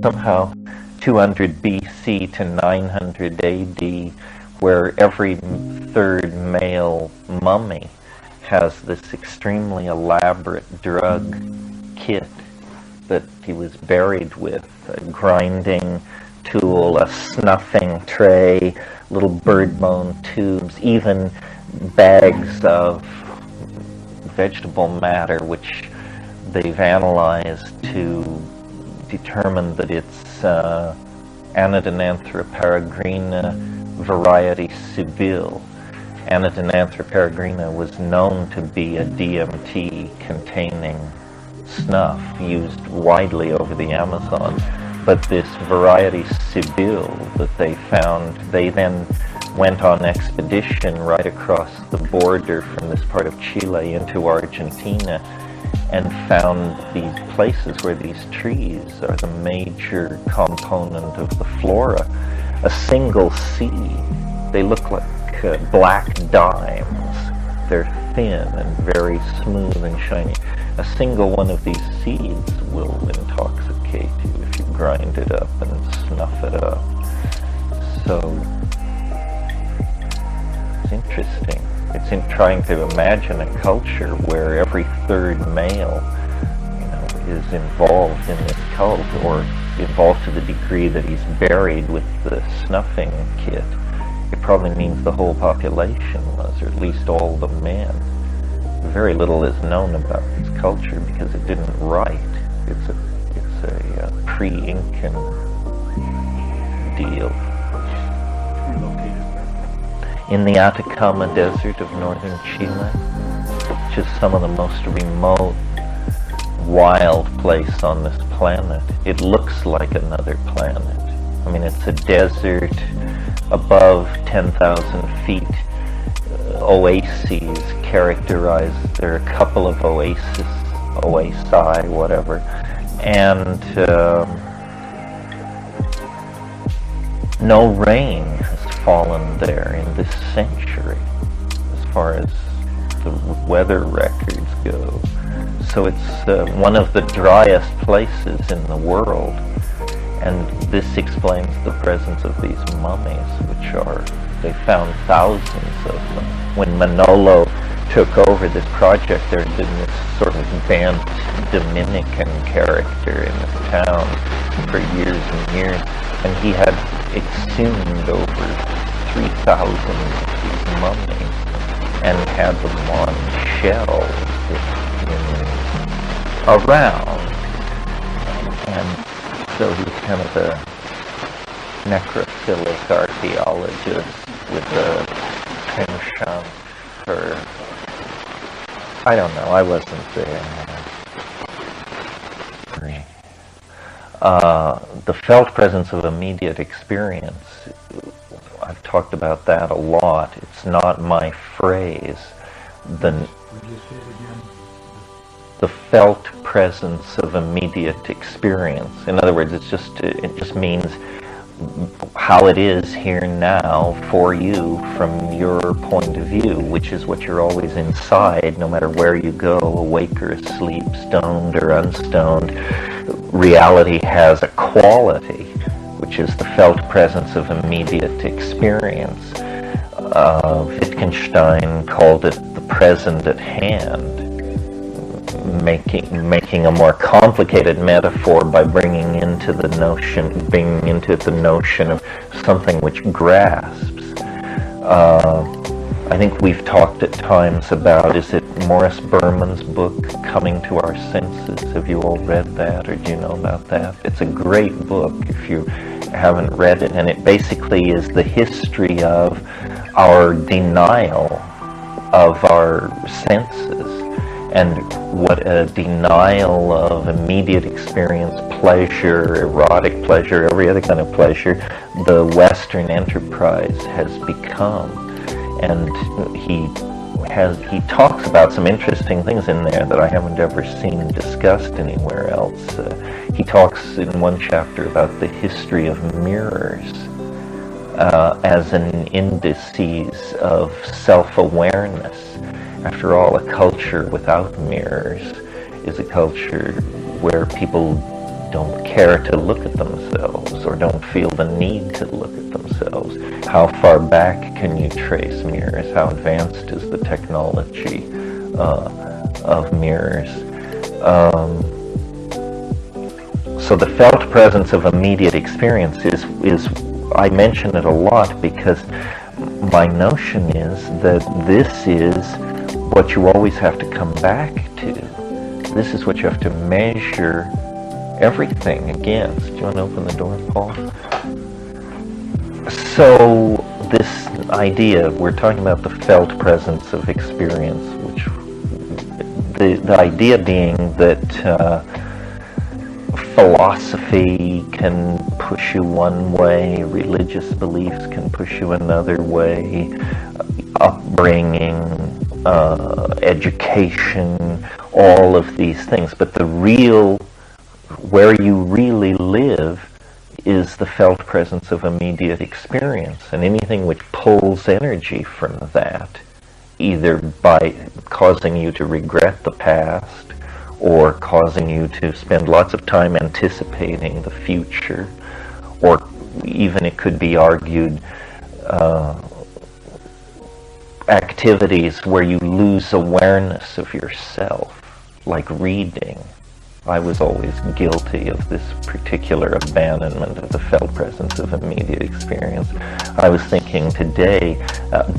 somehow 200 BC to 900 AD, where every third male mummy has this extremely elaborate drug kit that he was buried with, a grinding tool, a snuffing tray, little bird bone tubes, even bags of vegetable matter, which they've analyzed to determine that it's Anodonanthra peregrina variety Sibyl. Anodonanthra peregrina was known to be a DMT containing snuff used widely over the Amazon, but this variety Sibyl that they found, they then went on expedition right across the border from this part of Chile into Argentina and found these places where these trees are the major component of the flora. A single seed, they look like black dimes. They're thin and very smooth and shiny. A single one of these seeds will intoxicate you if you grind it up and snuff it up. So it's interesting. It's in trying to imagine a culture where every third male, is involved in this cult, or involved to the degree that he's buried with the snuffing kit. It probably means the whole population was, or at least all the men. Very little is known about this culture because it didn't write. It's a pre-Incan deal. In the Atacama Desert of northern Chile, which is some of the most remote, wild place on this planet. It looks like another planet. I mean, it's a desert above 10,000 feet. Oases characterized. There are a couple of oasi, whatever, and no rain has fallen there in this century, as far as the weather records go. So it's one of the driest places in the world, and this explains the presence of these mummies, which they found thousands of them. When Manolo took over this project, there had been this sort of bent Dominican character in the town for years and years, and he had exhumed over 3,000 of these mummies and had them on shelves around. And so he was kind of a necrophilic archaeologist with a penchant for, I don't know, I wasn't there. The felt presence of immediate experience, I've talked about that a lot. It's not my phrase. The felt presence of immediate experience. In other words, it just means how it is here now for you from your point of view, which is what you're always inside, no matter where you go, awake or asleep, stoned or unstoned. Reality has a quality, which is the felt presence of immediate experience. Wittgenstein called it the present at hand, making a more complicated metaphor by bringing into the notion of something which grasps. I think we've talked at times about, is it Morris Berman's book, Coming to Our Senses? Have you all read that, or do you know about that? It's a great book if you haven't read it, and it basically is the history of our denial of our senses, and what a denial of immediate experience, pleasure, erotic pleasure, every other kind of pleasure, the Western enterprise has become. And he talks about some interesting things in there that I haven't ever seen discussed anywhere else. He talks in one chapter about the history of mirrors as an indices of self-awareness. After all, a culture without mirrors is a culture where people don't care to look at themselves or don't feel the need to look at themselves. How far back can you trace mirrors? How advanced is the technology of mirrors? So the felt presence of immediate experience is I mention it a lot because my notion is that this is what you always have to come back to. This is what you have to measure everything against. Do you want to open the door, Paul? So this idea, we're talking about the felt presence of experience, which the idea being that philosophy can push you one way, religious beliefs can push you another way, upbringing, education, all of these things. But the real, where you really live, is the felt presence of immediate experience. And anything which pulls energy from that, either by causing you to regret the past, or causing you to spend lots of time anticipating the future, or even it could be argued activities where you lose awareness of yourself, like reading. I was always guilty of this particular abandonment of the felt presence of immediate experience. I was thinking today,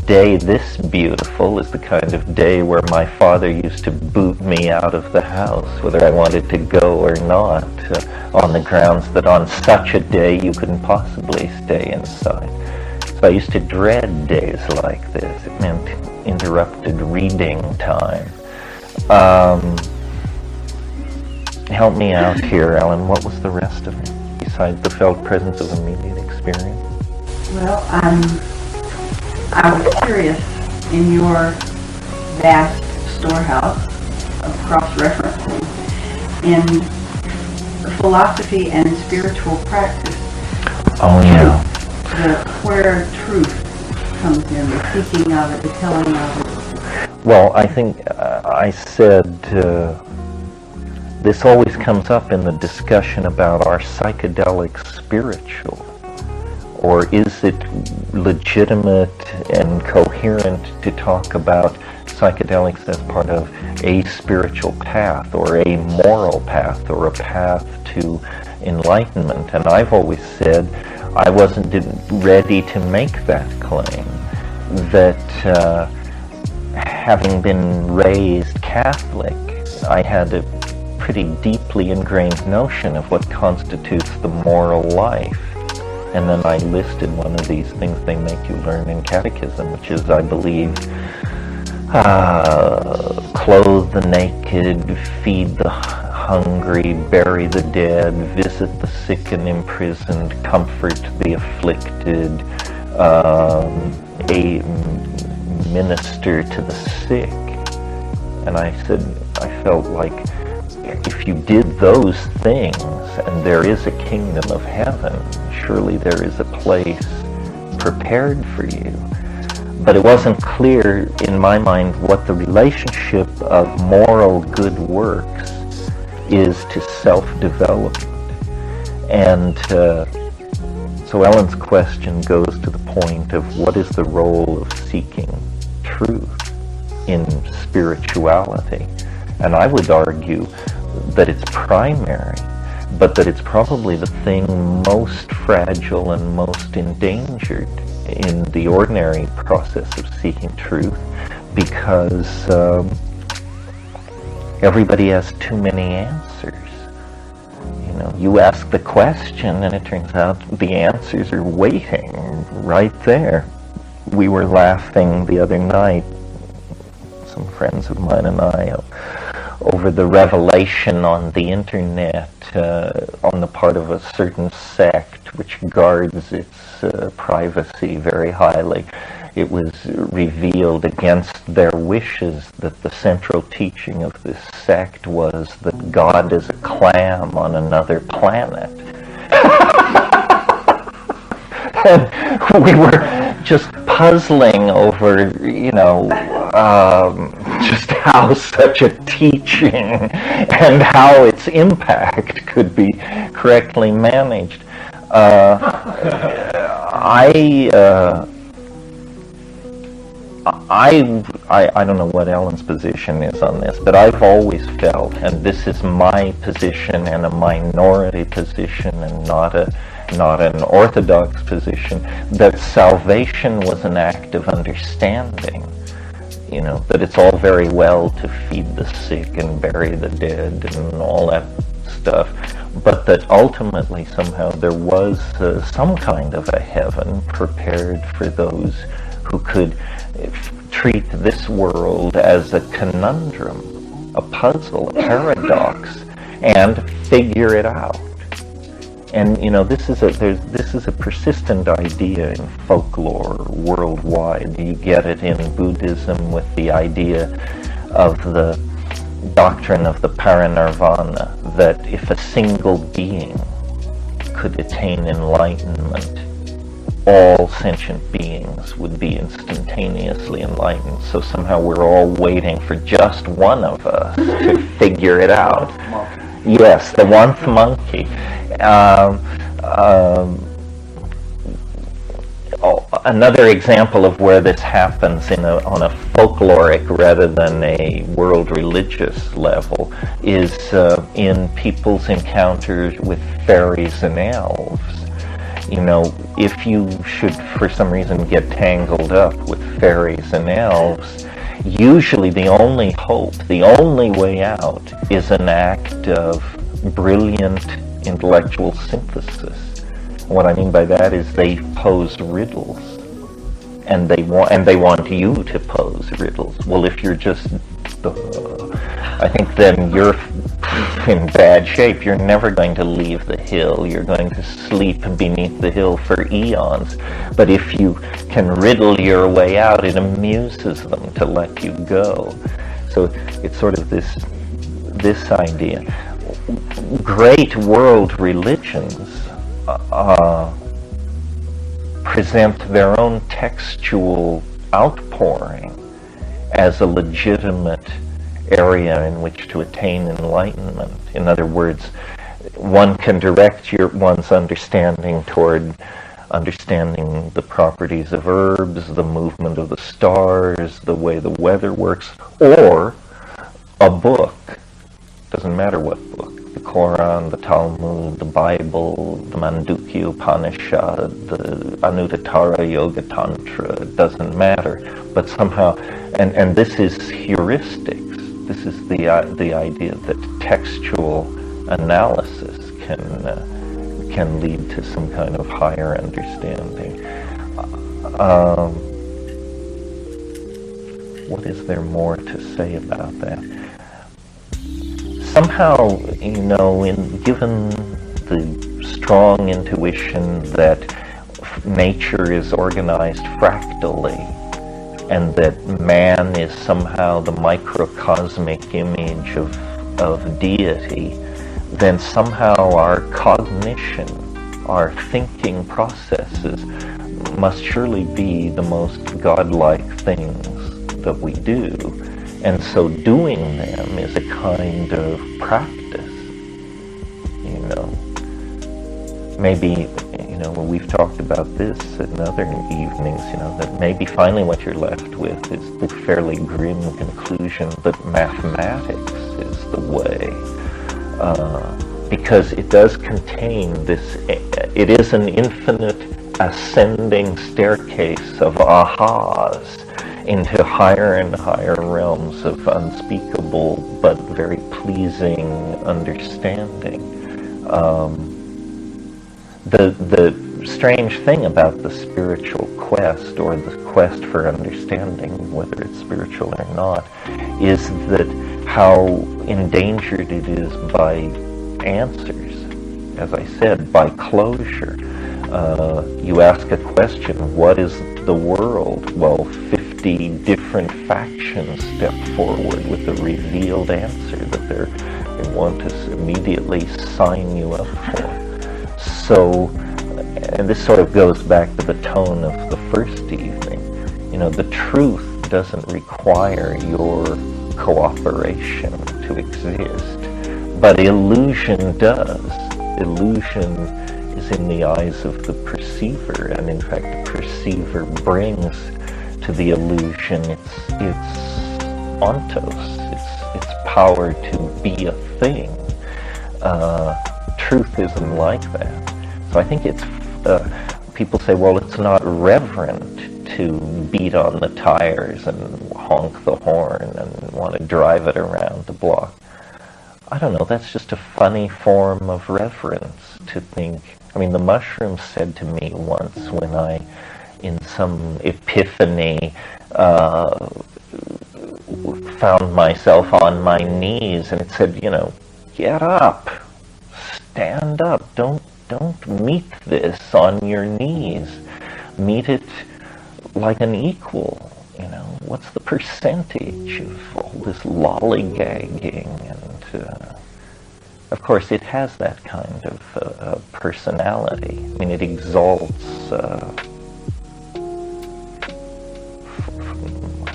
day this beautiful is the kind of day where my father used to boot me out of the house, whether I wanted to go or not, on the grounds that on such a day you couldn't possibly stay inside. So I used to dread days like this. It meant interrupted reading time. Help me out here, Ellen. What was the rest of it, besides the felt presence of immediate experience? Well, I was curious, in your vast storehouse of cross-referencing, in philosophy and spiritual practice. Oh, yeah. Where truth comes in, the seeking of it, the telling of it. Well, I think I said this always comes up in the discussion about are psychedelics spiritual, or is it legitimate and coherent to talk about psychedelics as part of a spiritual path or a moral path or a path to enlightenment? And I've always said I wasn't ready to make that claim, that having been raised Catholic, I had a pretty deeply ingrained notion of what constitutes the moral life. And then I listed one of these things they make you learn in catechism, which is, I believe, clothe the naked, feed the hungry, bury the dead, visit the sick and imprisoned, comfort the afflicted, minister to the sick. And I said, I felt like if you did those things, and there is a kingdom of heaven, surely there is a place prepared for you. But it wasn't clear in my mind what the relationship of moral good works is to self-development. And so Ellen's question goes to the point of what is the role of seeking truth in spirituality. And I would argue that it's primary, but that it's probably the thing most fragile and most endangered in the ordinary process of seeking truth, because everybody has too many answers. You know, you ask the question and it turns out the answers are waiting right there. We were laughing the other night, some friends of mine and I, over the revelation on the internet on the part of a certain sect which guards its privacy very highly. It was revealed against their wishes that the central teaching of this sect was that God is a clam on another planet. And we were just puzzling over, you know, just how such a teaching and how its impact could be correctly managed. I don't know what Ellen's position is on this, but I've always felt, and this is my position and a minority position and not an orthodox position, that salvation was an act of understanding. You know, that it's all very well to feed the sick and bury the dead and all that stuff, but that ultimately somehow there was some kind of a heaven prepared for those who could treat this world as a conundrum, a puzzle, a paradox, and figure it out. And you know, this is a persistent idea in folklore worldwide. You get it in Buddhism with the idea of the doctrine of the parinirvana, that if a single being could attain enlightenment, all sentient beings would be instantaneously enlightened. So somehow we're all waiting for just one of us to figure it out. Yes, the one monkey. Another example of where this happens on a folkloric rather than a world religious level is in people's encounters with fairies and elves. You know, if you should for some reason get tangled up with fairies and elves, usually the only hope, the only way out, is an act of brilliant intellectual synthesis. What I mean by that is they pose riddles, and they want you to pose riddles. Well, if you're just, I think then you're in bad shape. You're never going to leave the hill. You're going to sleep beneath the hill for eons. But if you can riddle your way out, it amuses them to let you go. So it's sort of this idea. Great world religions present their own textual outpouring as a legitimate area in which to attain enlightenment. In other words, one can direct one's understanding toward understanding the properties of herbs, the movement of the stars, the way the weather works, or a book. Doesn't matter what book. The Quran, the Talmud, the Bible, the Mandukya Upanishad, the Anuttara Yoga Tantra, it doesn't matter. But somehow, and this is heuristics. This is the idea that textual analysis can lead to some kind of higher understanding. What is there more to say about that? Somehow, you know, given the strong intuition that nature is organized fractally, and that man is somehow the microcosmic image of deity, then somehow our cognition, our thinking processes must surely be the most godlike things that we do. And so doing them is a kind of practice, you know. Maybe, you know, we've talked about this in other evenings, you know, that maybe finally what you're left with is the fairly grim conclusion that mathematics is the way. Because it does contain this, it is an infinite ascending staircase of ahas into higher and higher realms of unspeakable but very pleasing understanding. The strange thing about the spiritual quest, or the quest for understanding, whether it's spiritual or not, is that how endangered it is by answers. As I said, by closure. You ask a question, what is the world? Well, 50 different factions step forward with a revealed answer that they want to immediately sign you up for. So, and this sort of goes back to the tone of the first evening. You know, the truth doesn't require your cooperation to exist. But illusion does. Illusion is in the eyes of the perceiver, and in fact the perceiver brings to the illusion its ontos, its power to be a thing. Truth isn't like that. So I think it's, people say, well, it's not reverent to beat on the tires and honk the horn and want to drive it around the block. I don't know, that's just a funny form of reverence to think. I mean, the mushroom said to me once when I, in some epiphany, found myself on my knees, and it said, you know, get up, stand up, don't meet this on your knees, meet it like an equal, you know. What's the percentage of all this lollygagging? And of course it has that kind of personality. I mean, it exalts I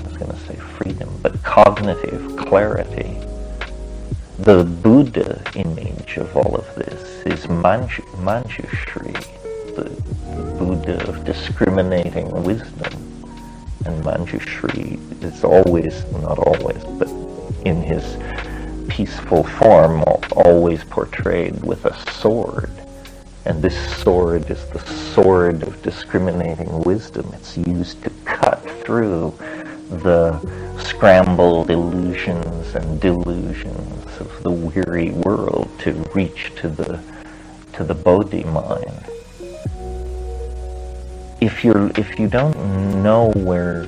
was going to say freedom, but cognitive clarity. The Buddha image of all of this is Manjushri, the Buddha of discriminating wisdom. And Manjushri is always, not always, but in his peaceful form, always portrayed with a sword. And this sword is the sword of discriminating wisdom. It's used to cut through the scrambled illusions and delusions of the weary world to reach to the Bodhi mind. If you don't know where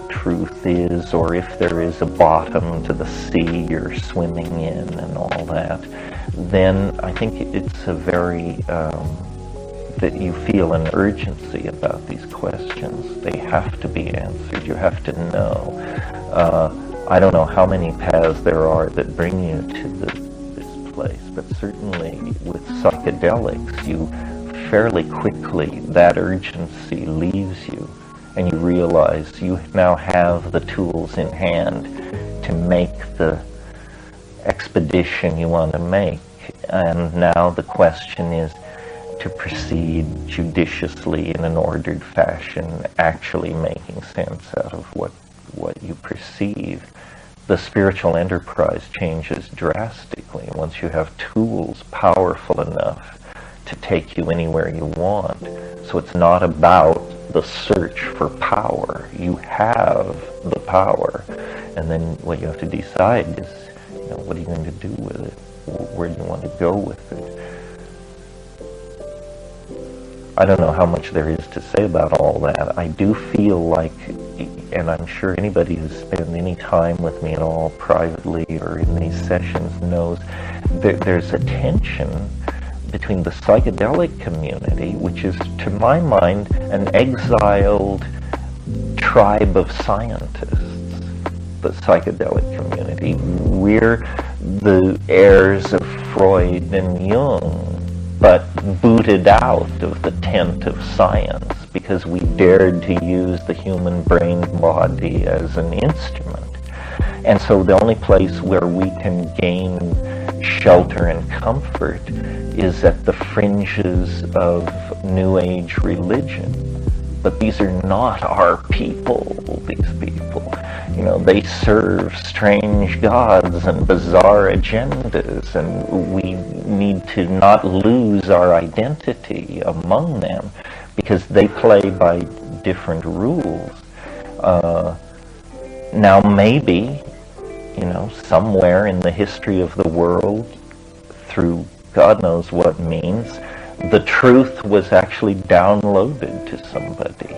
truth is, or if there is a bottom to the sea you're swimming in and all that, then I think it's a very that you feel an urgency about these questions. They have to be answered. You have to know. I don't know how many paths there are that bring you to this place, but certainly with psychedelics, you fairly quickly, that urgency leaves you, and you realize you now have the tools in hand to make the expedition you want to make. And now the question is to proceed judiciously in an ordered fashion, actually making sense out of what you perceive. The spiritual enterprise changes drastically once you have tools powerful enough to take you anywhere you want. So it's not about the search for power. You have the power. And then what you have to decide is, you know, what are you going to do with it? Where do you want to go with it? I don't know how much there is to say about all that. I do feel like, and I'm sure anybody who's spent any time with me at all, privately or in these sessions, knows that there's a tension between the psychedelic community, which is, to my mind, an exiled tribe of scientists, the psychedelic community. We're the heirs of Freud and Jung, but booted out of the tent of science because we dared to use the human brain body as an instrument. And so the only place where we can gain shelter and comfort is at the fringes of New Age religion. But these are not our people, these people. You know, they serve strange gods and bizarre agendas, and we need to not lose our identity among them because they play by different rules. Now maybe, you know, somewhere in the history of the world, through God knows what means, the truth was actually downloaded to somebody.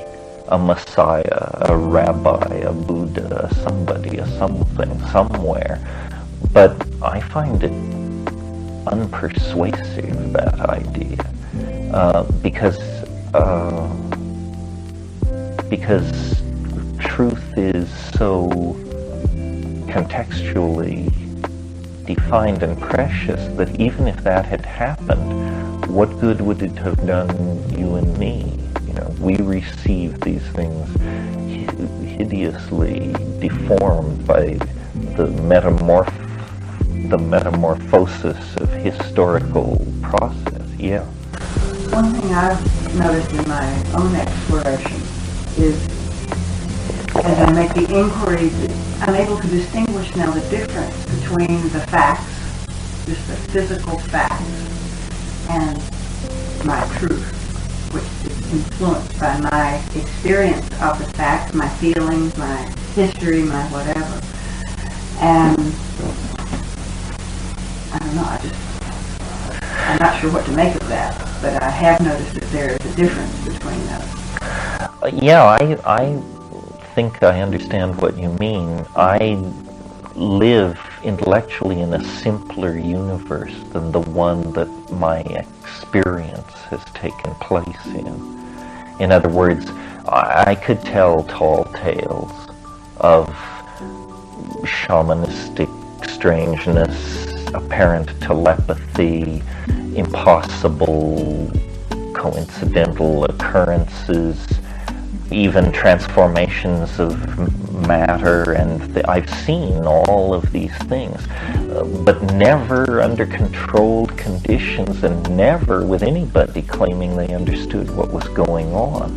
A Messiah, a rabbi, a Buddha, a somebody, a something, somewhere. But I find it unpersuasive, that idea, because truth is so contextually defined and precious that even if that had happened, what good would it have done you and me? You know, we receive these things hideously deformed by the metamorphosis of historical process. Yeah. One thing I've noticed in my own exploration is, as I make the inquiries, I'm able to distinguish now the difference between the facts, just the physical facts, and my truth, which is influenced by my experience of the facts, my feelings, my history, my whatever. And I don't know, I'm not sure what to make of that, but I have noticed that there is a difference between those. Yeah, I think I understand what you mean. I live intellectually in a simpler universe than the one that my experience has taken place in. In other words, I could tell tall tales of shamanistic strangeness, apparent telepathy, impossible coincidental occurrences, even transformations of matter, and I've seen all of these things, but never under controlled conditions, and never with anybody claiming they understood what was going on.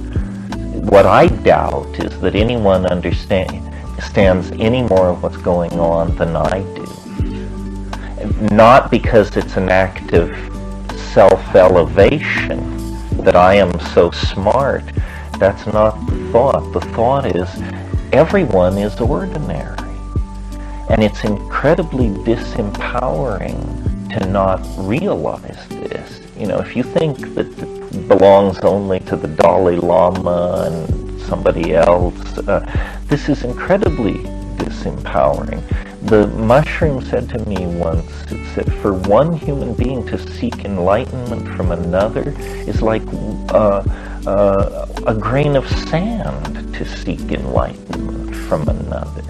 What I doubt is that anyone understands any more of what's going on than I do. Not because it's an act of self-elevation that I am so smart. That's not the thought. The thought is everyone is ordinary. And it's incredibly disempowering to not realize this. You know, if you think that it belongs only to the Dalai Lama and somebody else, this is incredibly disempowering. The mushroom said to me once, it said, for one human being to seek enlightenment from another is like a grain of sand to seek enlightenment from another.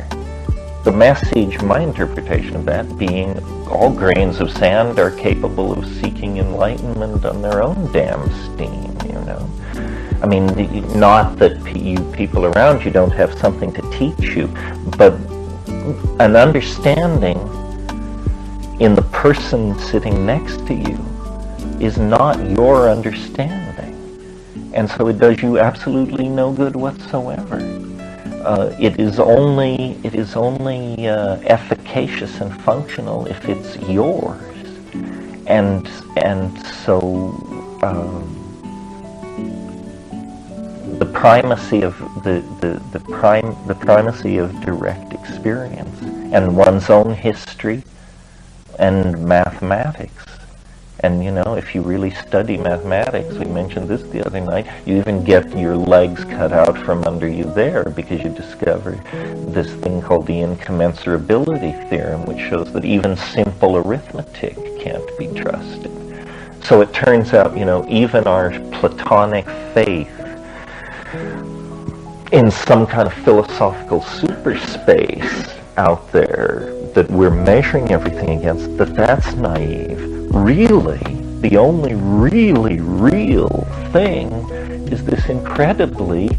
The message, my interpretation of that being, all grains of sand are capable of seeking enlightenment on their own damn steam, you know. I mean, not that you people around you don't have something to teach you, but an understanding in the person sitting next to you is not your understanding. And so it does you absolutely no good whatsoever. It is only efficacious and functional if it's yours. And so the primacy of the primacy of direct experience and one's own history and mathematics. And you know, if you really study mathematics, we mentioned this the other night, you even get your legs cut out from under you there because you discovered this thing called the incommensurability theorem, which shows that even simple arithmetic can't be trusted. So it turns out, you know, even our Platonic faith in some kind of philosophical superspace out there that we're measuring everything against, that's naive. Really, the only really real thing is this incredibly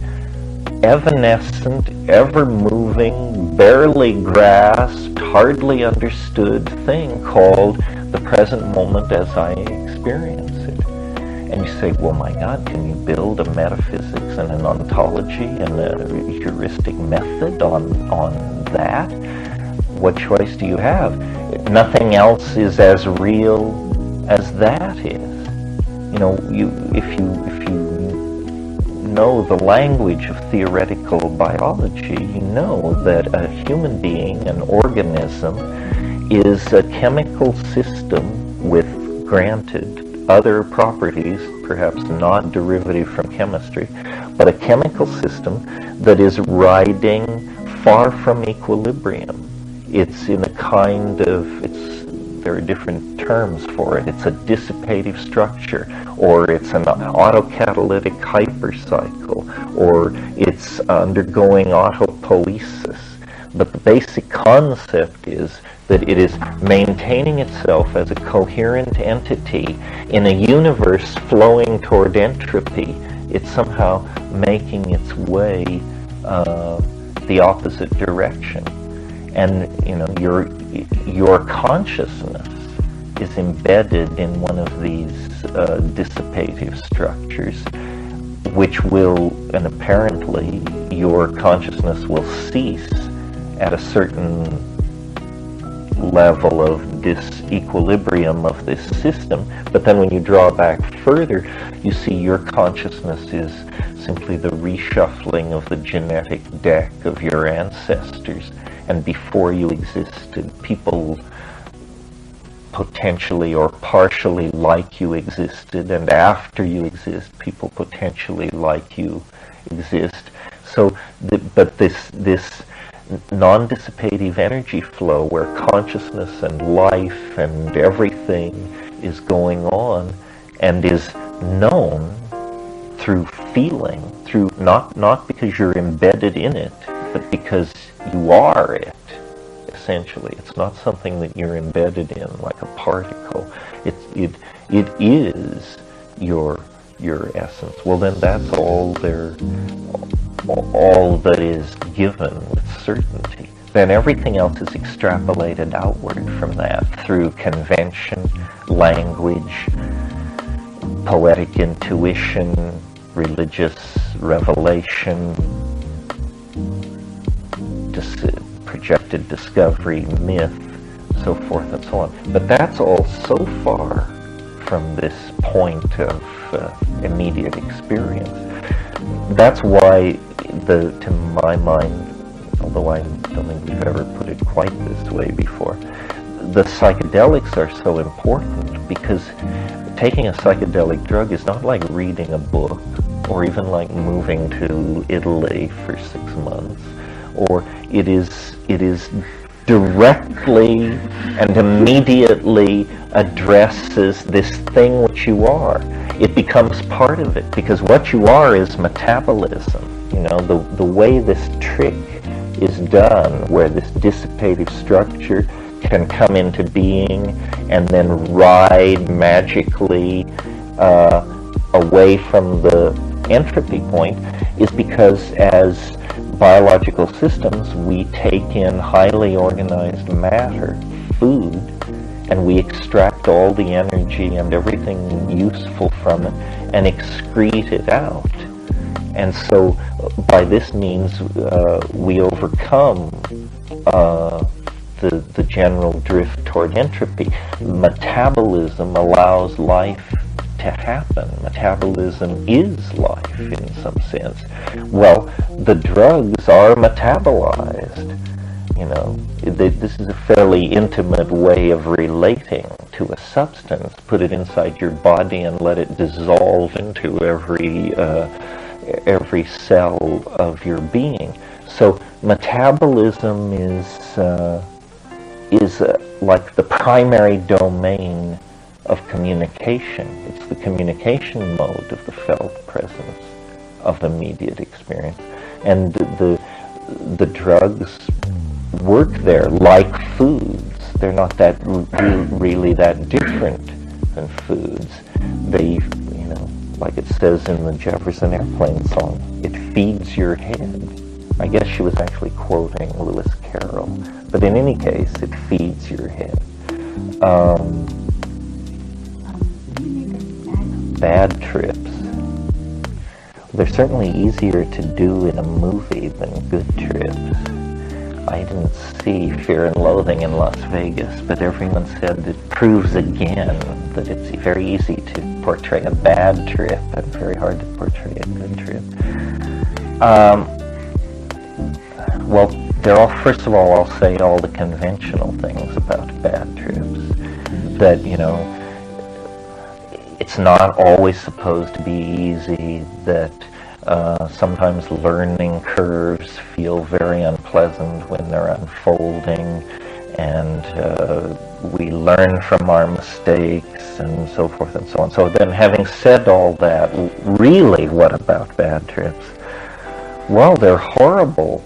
evanescent, ever-moving, barely grasped, hardly understood thing called the present moment as I experience it. And you say, well, my God, can you build a metaphysics and an ontology and a heuristic method on that? What choice do you have? Nothing else is as real as that is. You know, if you know the language of theoretical biology, you know that a human being, an organism, is a chemical system with, granted, other properties, perhaps not derivative from chemistry, but a chemical system that is riding far from equilibrium. It's in a kind of, there are different terms for it. It's a dissipative structure, or it's an autocatalytic hypercycle, or it's undergoing autopoiesis. But the basic concept is that it is maintaining itself as a coherent entity in a universe flowing toward entropy. It's somehow making its way the opposite direction. And your consciousness is embedded in one of these dissipative structures, which will, and apparently your consciousness will cease at a certain level of disequilibrium of this system. But then when you draw back further, you see your consciousness is simply the reshuffling of the genetic deck of your ancestors. And before you existed, people potentially or partially like you existed, and after you exist, people potentially like you exist. So, but this non-dissipative energy flow where consciousness and life and everything is going on and is known through feeling, through not because you're embedded in it, but because you are it. Essentially, it's not something that you're embedded in like a particle. It is your essence. Well, then that's all that is given with certainty. Then everything else is extrapolated outward from that through convention, language, poetic intuition, religious revelation, projected discovery, myth, so forth and so on. But that's all so far from this point of immediate experience. That's why, to my mind, although I don't think we've ever put it quite this way before, the psychedelics are so important, because taking a psychedelic drug is not like reading a book, or even like moving to Italy for 6 months, or it is directly and immediately addresses this thing which you are. It becomes part of it, because what you are is metabolism. The way this trick is done, where this dissipative structure can come into being and then ride magically away from the entropy point, is because as biological systems, we take in highly organized matter, food, and we extract all the energy and everything useful from it and excrete it out. And so by this means we overcome the general drift toward entropy. Metabolism allows life to happen. Metabolism is life in some sense. Well, the drugs are metabolized. This is a fairly intimate way of relating to a substance. Put it inside your body and let it dissolve into every cell of your being. So metabolism is like the primary domain of communication. It's the communication mode of the felt presence of immediate experience. And the drugs work there like foods. They're not that really that different than foods. They, like it says in the Jefferson Airplane song, it feeds your head. I guess she was actually quoting Lewis Carroll. But in any case, it feeds your head. Bad trips. They're certainly easier to do in a movie than good trips. I didn't see Fear and Loathing in Las Vegas, but everyone said it proves again that it's very easy to portray a bad trip and very hard to portray a good trip. Well, first of all, I'll say all the conventional things about bad trips. That, it's not always supposed to be easy, that sometimes learning curves feel very unpleasant when they're unfolding, and we learn from our mistakes and so forth and so on. So then, having said all that, really, what about bad trips? Well, they're horrible.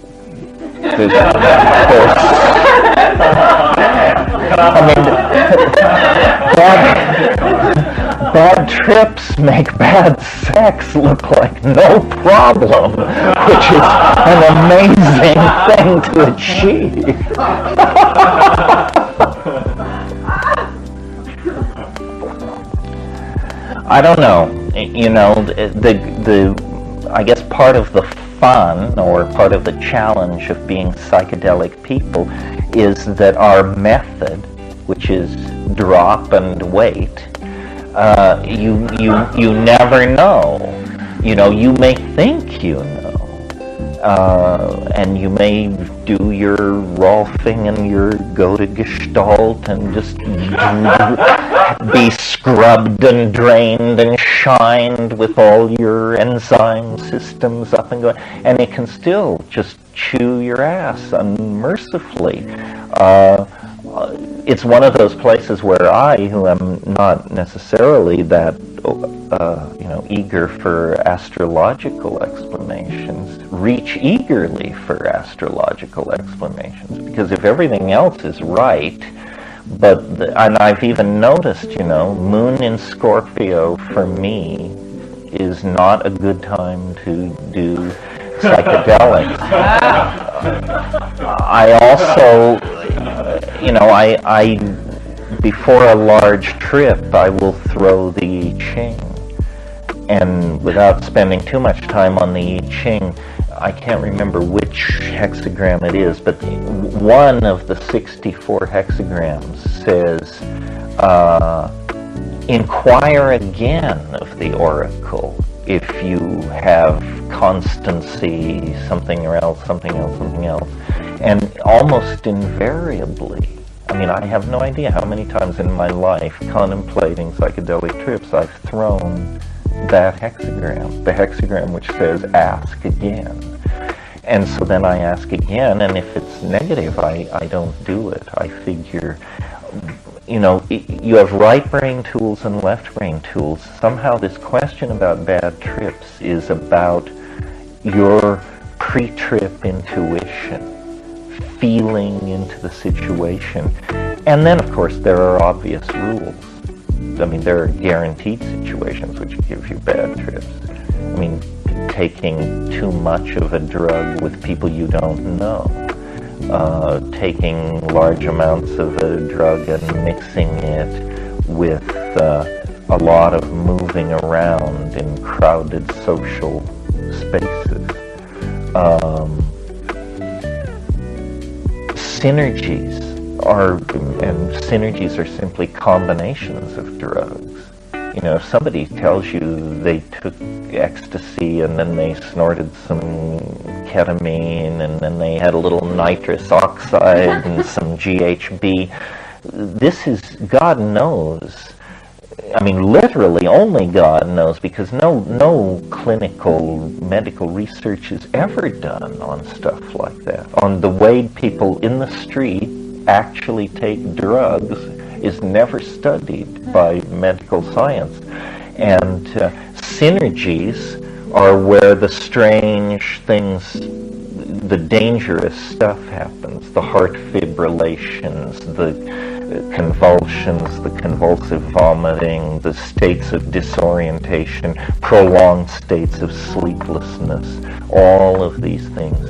bad trips make bad sex look like no problem, which is an amazing thing to achieve. I don't know. I guess part of the fun or part of the challenge of being psychedelic people is that our method, which is drop and wait, you never know. You may think you know, and you may do your Rolfing and your go to Gestalt and just be scrubbed and drained and shined with all your enzyme systems up and going, and it can still just chew your ass unmercifully. It's one of those places where I, who am not necessarily that eager for astrological explanations, reach eagerly for astrological explanations, because if everything else is right, and I've even noticed, Moon in Scorpio for me is not a good time to do psychedelics. I also, before a large trip, I will throw the I Ching. And without spending too much time on the I Ching, I can't remember which hexagram it is, but one of the 64 hexagrams says, inquire again of the oracle if you have constancy, something else. And almost invariably, I have no idea how many times in my life, contemplating psychedelic trips, I've thrown that hexagram, the hexagram which says ask again. And so then I ask again, and if it's negative, I don't do it. I figure, you have right brain tools and left brain tools. Somehow this question about bad trips is about your pre-trip intuition, feeling into the situation. And then, of course, there are obvious rules. There are guaranteed situations which give you bad trips. Taking too much of a drug with people you don't know. Taking large amounts of a drug and mixing it with a lot of moving around in crowded social spaces. Synergies are simply combinations of drugs. If somebody tells you they took ecstasy and then they snorted some ketamine and then they had a little nitrous oxide and some GHB, this is, God knows, literally only God knows, because no clinical medical research is ever done on stuff like that. On the way people in the street actually take drugs is never studied by medical science. And synergies are where the strange things, the dangerous stuff happens, the heart fibrillations, the convulsions, the convulsive vomiting, the states of disorientation, prolonged states of sleeplessness, all of these things.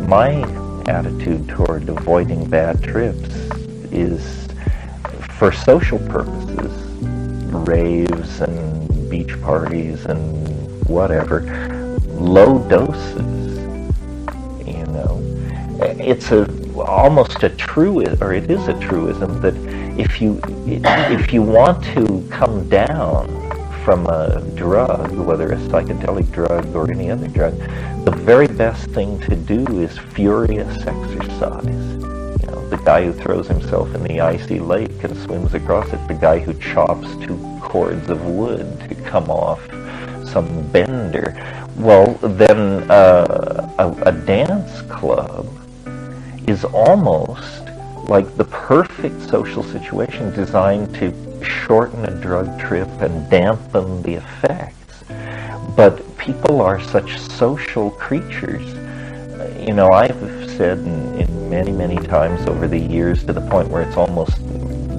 My attitude toward avoiding bad trips is, for social purposes, raves and beach parties and whatever, low doses. It's almost a truism, or it is a truism, that if you want to come down from a drug, whether a psychedelic drug or any other drug, the very best thing to do is furious exercise. The guy who throws himself in the icy lake and swims across it, the guy who chops 2 cords of wood to come off some bender. Well, then a dance club is almost like the perfect social situation designed to shorten a drug trip and dampen the effects. But people are such social creatures. I've said in many, many times over the years, to the point where it's almost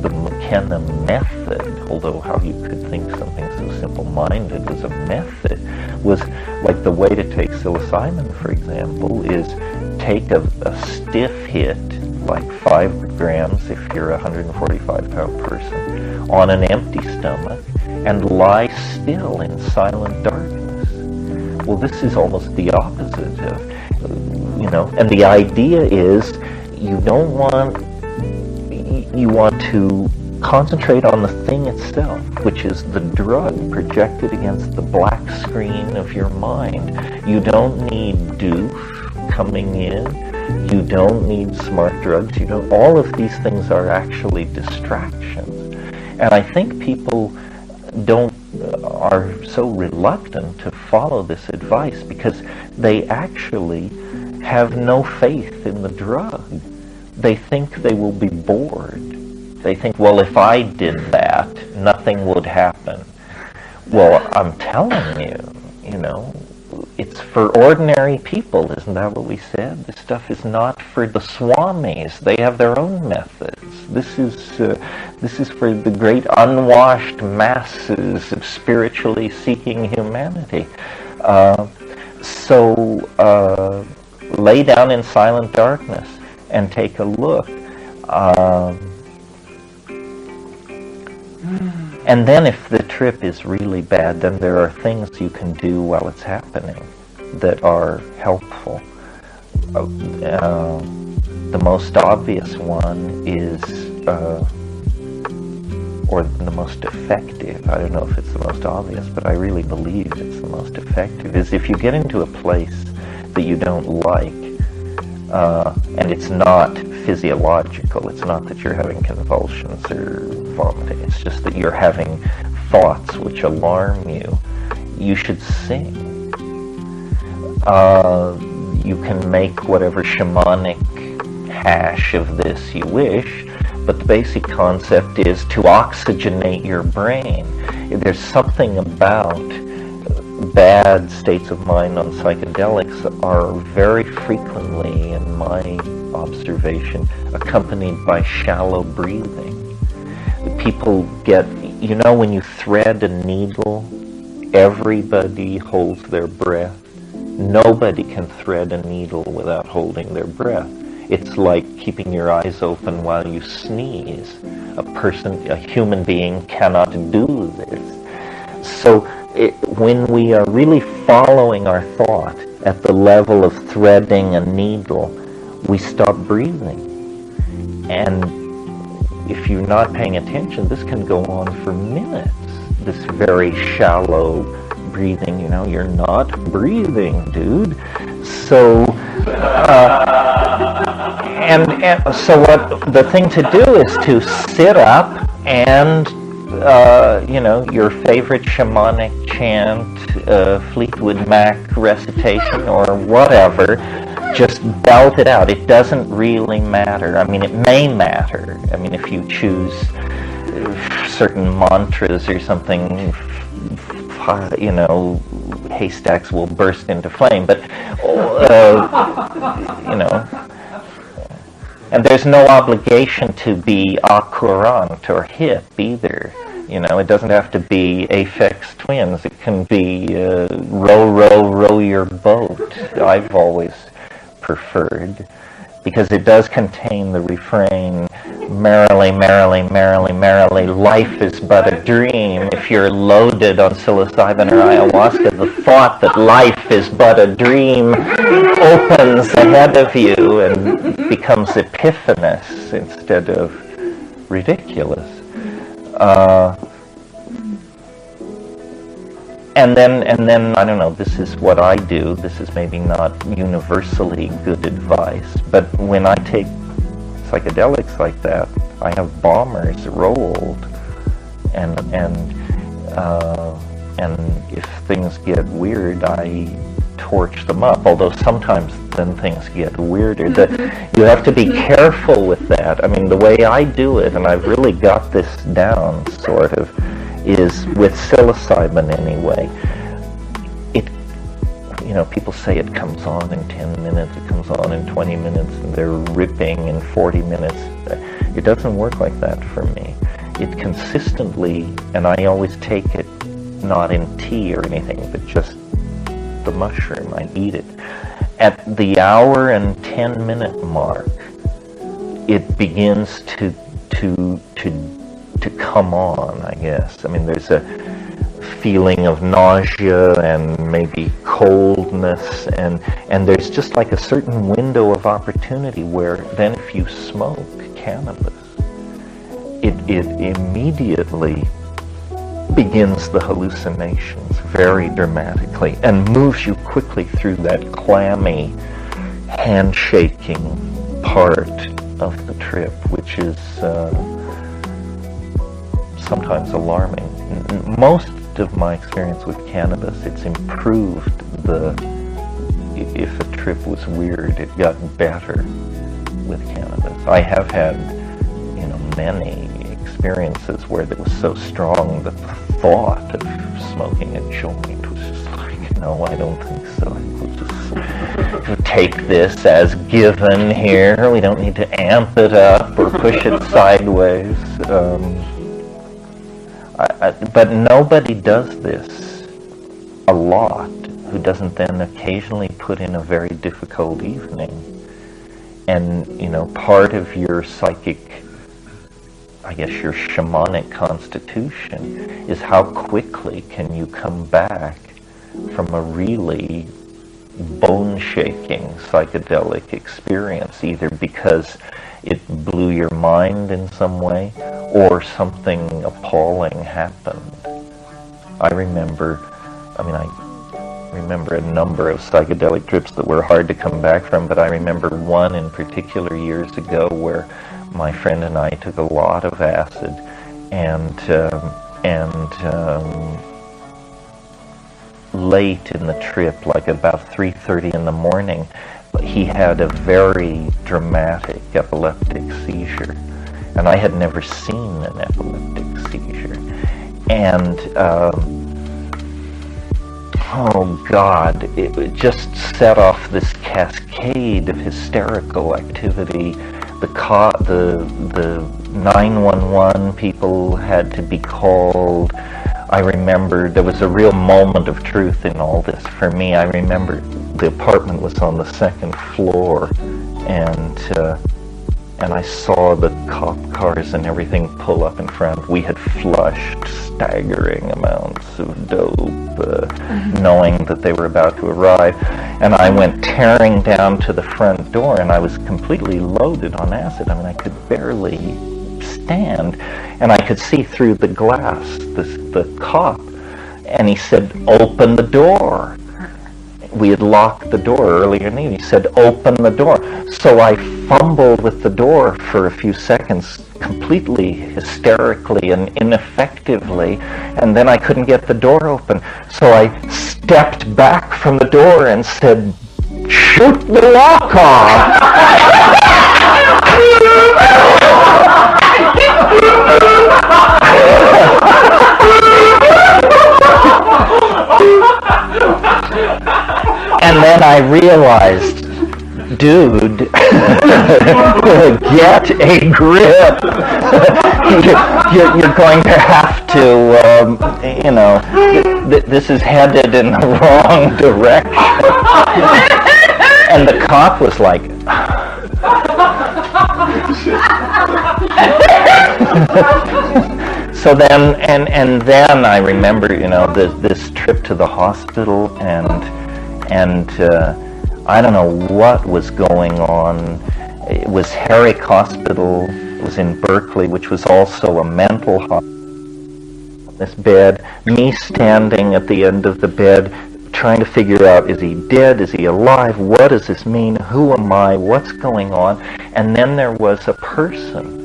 the McKenna method, although how you could think something so simple-minded as a method, was like the way to take psilocybin, for example, is take a stiff hit, like 5 grams if you're a 145-pound person, on an empty stomach, and lie still in silent darkness. Well, this is almost the opposite of, and the idea is you want to concentrate on the thing itself, which is the drug projected against the black screen of your mind. You don't need doof coming in. You don't need smart drugs. All of these things are actually distractions. And I think people are so reluctant to follow this advice because they actually have no faith in the drug. They think they will be bored. They think, well, if I did that, nothing would happen. Well, I'm telling you, it's for ordinary people. Isn't that what we said? This stuff is not for the swamis. They have their own methods. This is for the great unwashed masses of spiritually seeking humanity. So lay down in silent darkness and take a look. And then if the trip is really bad, then there are things you can do while it's happening that are helpful. The most obvious one is, or the most effective, I don't know if it's the most obvious, but I really believe it's the most effective, is if you get into a place that you don't like, and it's not physiological, it's not that you're having convulsions or vomiting, it's just that you're having thoughts which alarm you, you should sing. You can make whatever shamanic hash of this you wish, but the basic concept is to oxygenate your brain. There's something about bad states of mind on psychedelics are very frequently, in my observation, accompanied by shallow breathing. People get, when you thread a needle, everybody holds their breath. Nobody can thread a needle without holding their breath. It's like keeping your eyes open while you sneeze. A human being cannot do this. So when we are really following our thought at the level of threading a needle, we stop breathing. And if you're not paying attention, this can go on for minutes. This very shallow breathing, you're not breathing, dude. So, so what the thing to do is to sit up and, your favorite shamanic chant, Fleetwood Mac recitation or whatever, just belt it out. It doesn't really matter. I mean, it may matter. I mean, if you choose certain mantras or something, haystacks will burst into flame. But, and there's no obligation to be accurant or hip either. It doesn't have to be Aphex Twins. It can be row, row, row your boat. I've always preferred, because it does contain the refrain, merrily, merrily, merrily, merrily, life is but a dream. If you're loaded on psilocybin or ayahuasca, the thought that life is but a dream opens ahead of you and becomes epiphanous instead of ridiculous. And then, I don't know, this is what I do. This is maybe not universally good advice, but when I take psychedelics like that, I have bombers rolled, and if things get weird, I torch them up, although sometimes then things get weirder. You have to be careful with that. I mean, the way I do it, and I've really got this down, sort of, is with psilocybin anyway. People say it comes on in 10 minutes, it comes on in 20 minutes, and they're ripping in 40 minutes. It doesn't work like that for me. it consistently, and I always take it not in tea or anything, but just the mushroom. I eat it. At the hour and 10-minute mark, it begins to come on, I guess. I mean, there's a feeling of nausea and maybe coldness, and there's just like a certain window of opportunity where then if you smoke cannabis, it immediately begins the hallucinations very dramatically and moves you quickly through that clammy, handshaking part of the trip, which is sometimes alarming. Most of my experience with cannabis, it's improved if a trip was weird, it got better with cannabis. I have had, many experiences where it was so strong that the thought of smoking a joint was just like, no, I don't think so. I think we'll just take this as given here. We don't need to amp it up or push it sideways. But nobody does this a lot who doesn't then occasionally put in a very difficult evening. And, part of your psychic, I guess your shamanic constitution is how quickly can you come back from a really bone-shaking psychedelic experience, either because it blew your mind in some way or something appalling happened. I remember a number of psychedelic trips that were hard to come back from, but I remember one in particular years ago where my friend and I took a lot of acid, and late in the trip, like about 3:30 in the morning, he had a very dramatic epileptic seizure, and I had never seen an epileptic seizure, and oh God, it just set off this cascade of hysterical activity. The 911 people had to be called. I remember there was a real moment of truth in all this for me. I remember the apartment was on the second floor, and I saw the cop cars and everything pull up in front. We had flushed staggering amounts of dope, knowing that they were about to arrive. And I went tearing down to the front door, and I was completely loaded on acid. I mean, I could barely stand, and I could see through the glass the cop, and he said, "Open the door." We had locked the door earlier in the evening. He said, "Open the door." So I fumbled with the door for a few seconds, completely hysterically and ineffectively, and then I couldn't get the door open. So I stepped back from the door and said, "Shoot the lock off!" And then I realized, dude, get a grip. You're going to have to, this is headed in the wrong direction. And the cop was like, so then, and then I remember, this trip to the hospital, and I don't know what was going on. It was Herrick Hospital. It was in Berkeley, which was also a mental hospital. This bed, me standing at the end of the bed, trying to figure out, is he dead? Is he alive? What does this mean? Who am I? What's going on? And then there was a person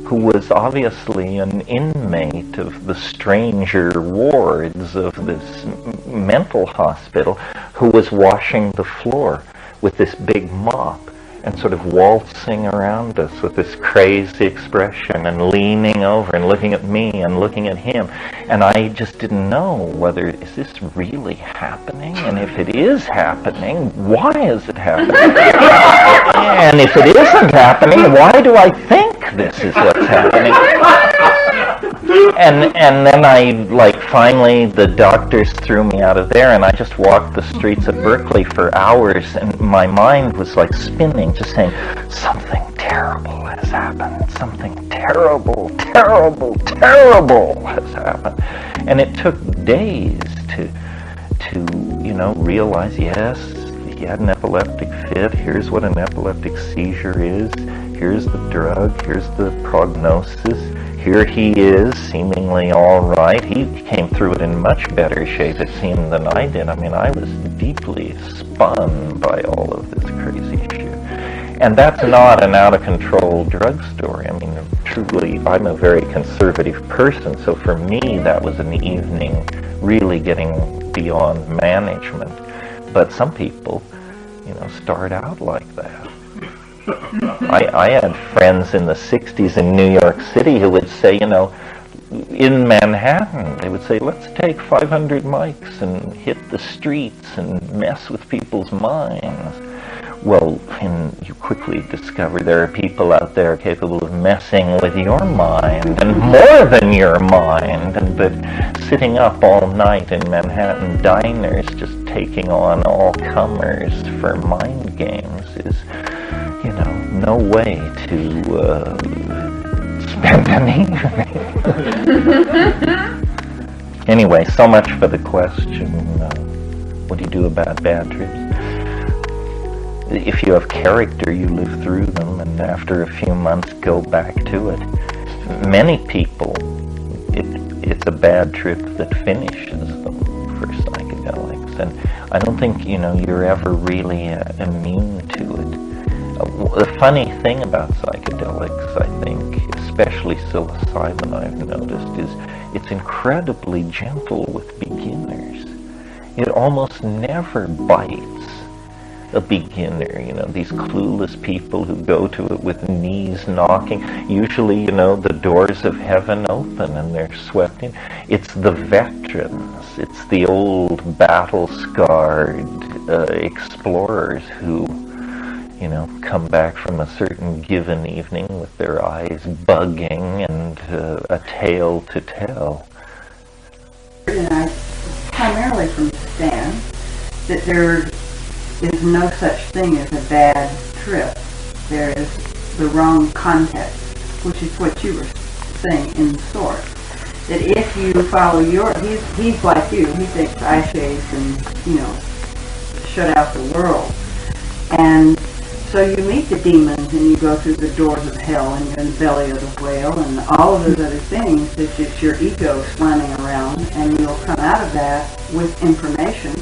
who was obviously an inmate of the stranger wards of this mental hospital, who was washing the floor with this big mop and sort of waltzing around us with this crazy expression and leaning over and looking at me and looking at him. And I just didn't know whether, is this really happening? And if it is happening, why is it happening? And if it isn't happening, why do I think this is what's happening? and then I, like, finally the doctors threw me out of there, and I just walked the streets of Berkeley for hours, and my mind was like spinning, just saying, something terrible has happened, something terrible, terrible, terrible has happened. And it took days to realize, yes, he had an epileptic fit, here's what an epileptic seizure is, here's the drug, here's the prognosis, here he is, seemingly all right. He came through it in much better shape, it seemed, than I did. I mean, I was deeply spun by all of this crazy shit. And that's not an out-of-control drug story. I mean, truly, I'm a very conservative person, so for me, that was an evening really getting beyond management. But some people, start out like that. I had friends in the 60s in New York City who would say, in Manhattan, they would say, let's take 500 mics and hit the streets and mess with people's minds. Well, and you quickly discover there are people out there capable of messing with your mind, and more than your mind, but sitting up all night in Manhattan diners just taking on all comers for mind games is, no way to spend an evening. Anyway, so much for the question. What do you do about bad trips? If you have character, you live through them, and after a few months, go back to it. Many people, it's a bad trip that finishes them for psychedelics, and I don't think, you're ever really immune to it. The funny thing about psychedelics, I think, especially psilocybin, I've noticed, is it's incredibly gentle with beginners. It almost never bites a beginner, these clueless people who go to it with knees knocking. Usually, the doors of heaven open and they're swept in. It's the veterans, it's the old battle-scarred explorers who, come back from a certain given evening with their eyes bugging and a tale to tell. And I primarily from Stan that there is no such thing as a bad trip. There is the wrong context, which is what you were saying in sort. That if you follow he's like you, he thinks eye shades and, shut out the world. And so you meet the demons and you go through the doors of hell and you're in the belly of the whale and all of those other things. It's just your ego slamming around, and you'll come out of that with information,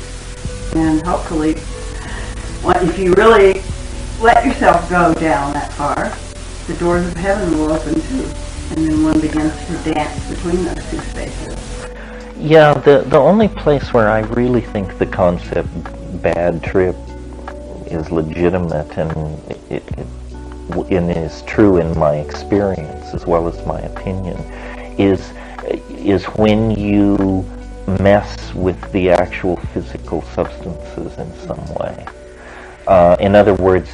and hopefully, if you really let yourself go down that far, the doors of heaven will open too, and then one begins to dance between those two spaces. Yeah, the only place where I really think the concept bad trip is legitimate and it is true in my experience as well as my opinion is when you mess with the actual physical substances in some way. In other words,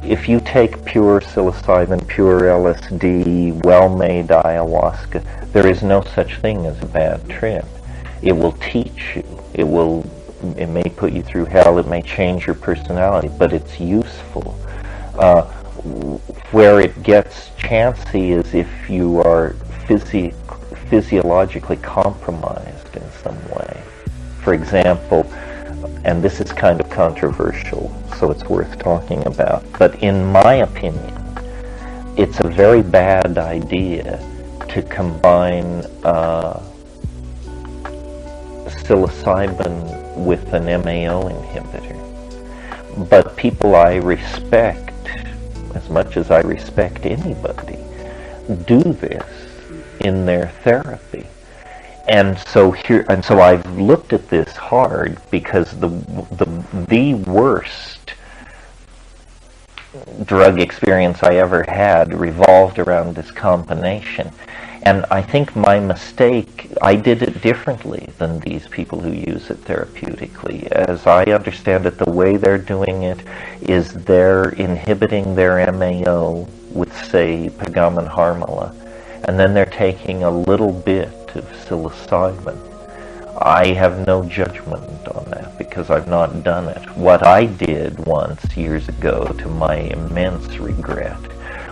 if you take pure psilocybin, pure LSD, well-made ayahuasca, there is no such thing as a bad trip. It will teach you. It may put you through hell. It may change your personality, but it's useful. Where it gets chancy is if you are physiologically compromised in some way. For example, and this is kind of controversial, so it's worth talking about, but in my opinion, it's a very bad idea to combine psilocybin with an MAO inhibitor. But people I respect, as much as I respect anybody, do this in their therapy. And so I've looked at this hard because the worst drug experience I ever had revolved around this combination. And I think my mistake, I did it differently than these people who use it therapeutically. As I understand it, the way they're doing it is they're inhibiting their MAO with, say, Pagam and Harmala, and then they're taking a little bit of psilocybin. I have no judgment on that because I've not done it. What I did once years ago, to my immense regret,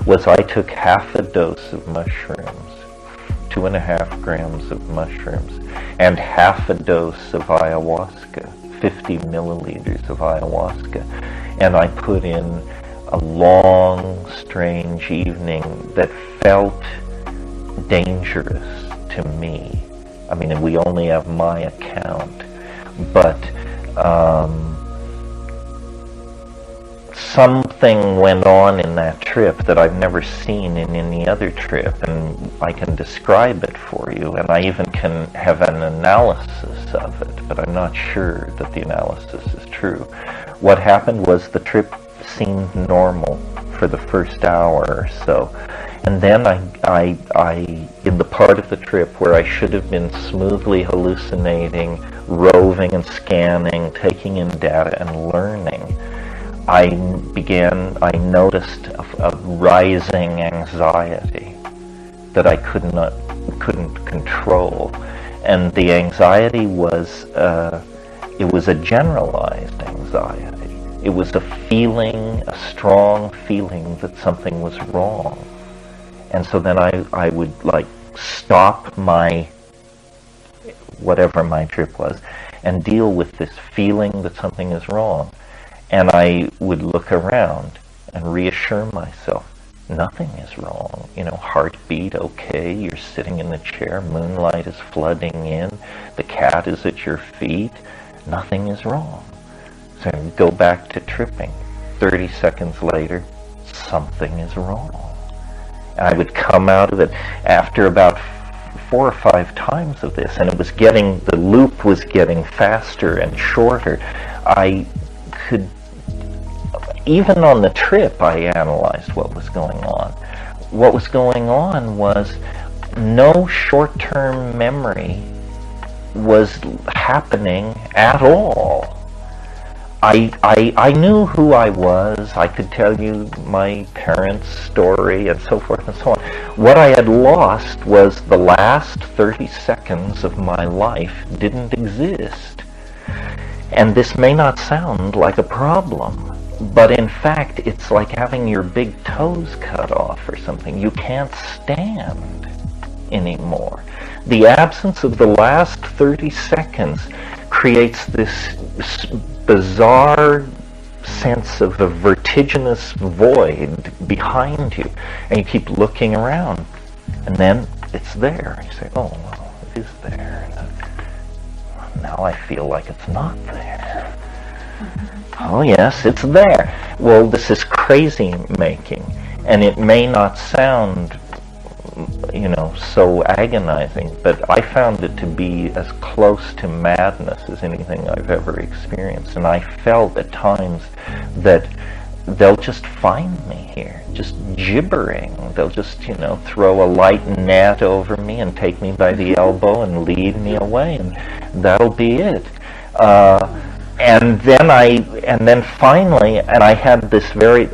was I took half a dose of mushrooms, 2.5 grams of mushrooms, and half a dose of ayahuasca, 50 milliliters of ayahuasca, and I put in a long, strange evening that felt dangerous to me. I mean, we only have my account, but something went on in that trip that I've never seen in any other trip, and I can describe it for you, and I even can have an analysis of it, but I'm not sure that the analysis is true. What happened was the trip seemed normal for the first hour or so, and then I in the part of the trip where I should have been smoothly hallucinating, roving and scanning, taking in data and learning, I noticed a rising anxiety that I couldn't control, and the anxiety was it was a generalized anxiety. It was a feeling, a strong feeling that something was wrong, and so then I would like stop my whatever my trip was and deal with this feeling that something is wrong. And I would look around and reassure myself, nothing is wrong. You know, heartbeat okay, you're sitting in the chair, moonlight is flooding in, the cat is at your feet, nothing is wrong. So I would go back to tripping. 30 seconds later, something is wrong. And I would come out of it after about 4 or 5 times of this, and the loop was getting faster and shorter. I could, even on the trip, I analyzed what was going on. What was going on was no short-term memory was happening at all. I knew who I was. I could tell you my parents' story and so forth and so on. What I had lost was the last 30 seconds of my life didn't exist. And this may not sound like a problem, but in fact it's like having your big toes cut off or something. You can't stand anymore. The absence of the last 30 seconds creates this bizarre sense of a vertiginous void behind you, and you keep looking around, and then it's there. You say, oh, well, it is there. Now I feel like it's not there. Oh yes, it's there. Well, this is crazy making, and it may not sound, you know, so agonizing, but I found it to be as close to madness as anything I've ever experienced. And I felt at times that they'll just find me here, just gibbering. They'll just, you know, throw a light net over me and take me by the elbow and lead me away, and that'll be it. And then finally, and I had this very